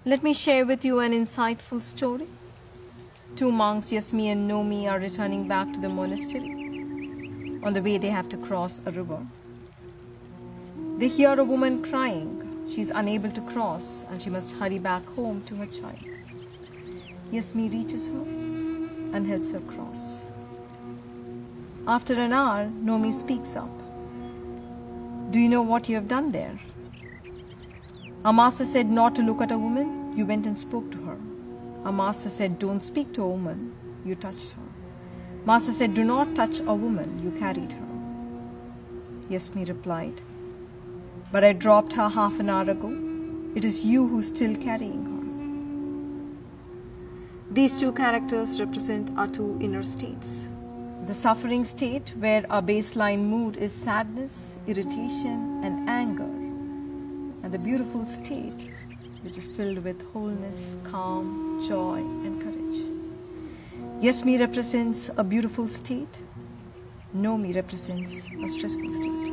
Let me share with you an insightful story. Two monks, Yasmi and Nomi, are returning back to the monastery. On the way, they have to cross a river. They hear a woman crying. She is unable to cross and she must hurry back home to her child. Yasmi reaches her and helps her cross. After an hour, Nomi speaks up. Do you know what you have done there? Our master said not to look at a woman. You went and spoke to her. Our master said don't speak to a woman. You touched her. Master said do not touch a woman. You carried her. Yasmi replied, but I dropped her half an hour ago. It is you who's still carrying her. These two characters represent our two inner states. The suffering state, where our baseline mood is sadness, irritation, and anger. And the beautiful state, which is filled with wholeness, calm, joy, and courage. Yasmi represents a beautiful state. Nomi represents a stressful state.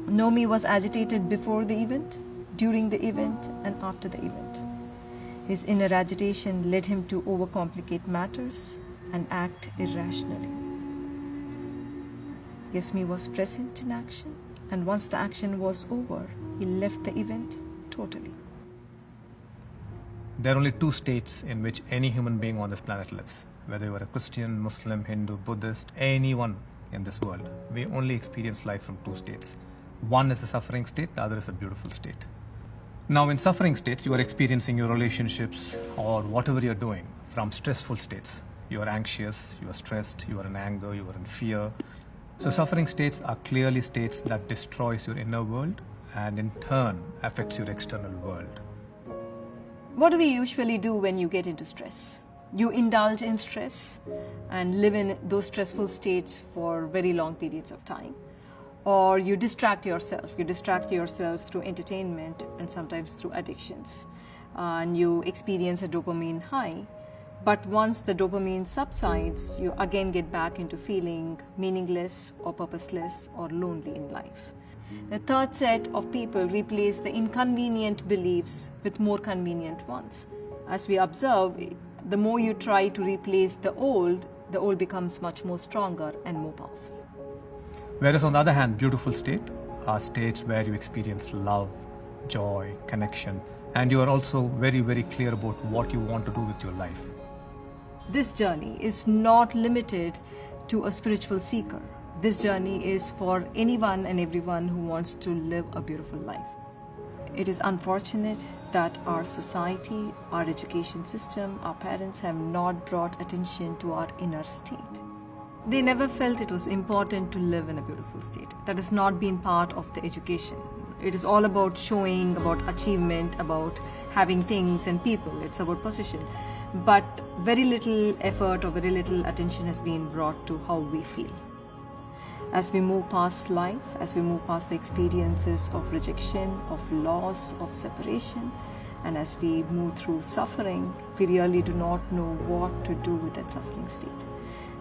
Nomi was agitated before the event, during the event, and after the event. His inner agitation led him to overcomplicate matters and act irrationally. Yasmi was present in action, and once the action was over, he left the event totally. There are only two states in which any human being on this planet lives. Whether you are a Christian, Muslim, Hindu, Buddhist, anyone in this world, we only experience life from two states. One is a suffering state, the other is a beautiful state. Now, in suffering states, you are experiencing your relationships or whatever you're doing from stressful states. You are anxious, you are stressed, you are in anger, you are in fear. So suffering states are clearly states that destroys your inner world and in turn affects your external world. What do we usually do when you get into stress? You indulge in stress and live in those stressful states for very long periods of time. Or you distract yourself. You distract yourself through entertainment and sometimes through addictions. And you experience a dopamine high. But once the dopamine subsides, you again get back into feeling meaningless or purposeless or lonely in life. The third set of people replace the inconvenient beliefs with more convenient ones. As we observe, the more you try to replace the old becomes much more stronger and more powerful. Whereas on the other hand, beautiful state are states where you experience love, joy, connection, and you are also very, very clear about what you want to do with your life. This journey is not limited to a spiritual seeker. This journey is for anyone and everyone who wants to live a beautiful life. It is unfortunate that our society, our education system, our parents have not brought attention to our inner state. They never felt it was important to live in a beautiful state. That has not been part of the education. It is all about showing, about achievement, about having things and people. It's about position. But very little effort or very little attention has been brought to how we feel. As we move past life, as we move past the experiences of rejection, of loss, of separation, and as we move through suffering, we really do not know what to do with that suffering state.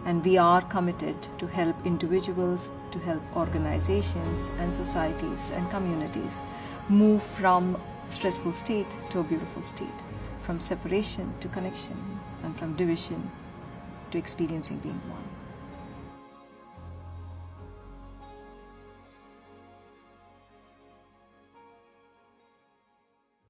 And we are committed to help individuals, to help organizations and societies and communities move from stressful state to a beautiful state, from separation to connection, and from division to experiencing being one.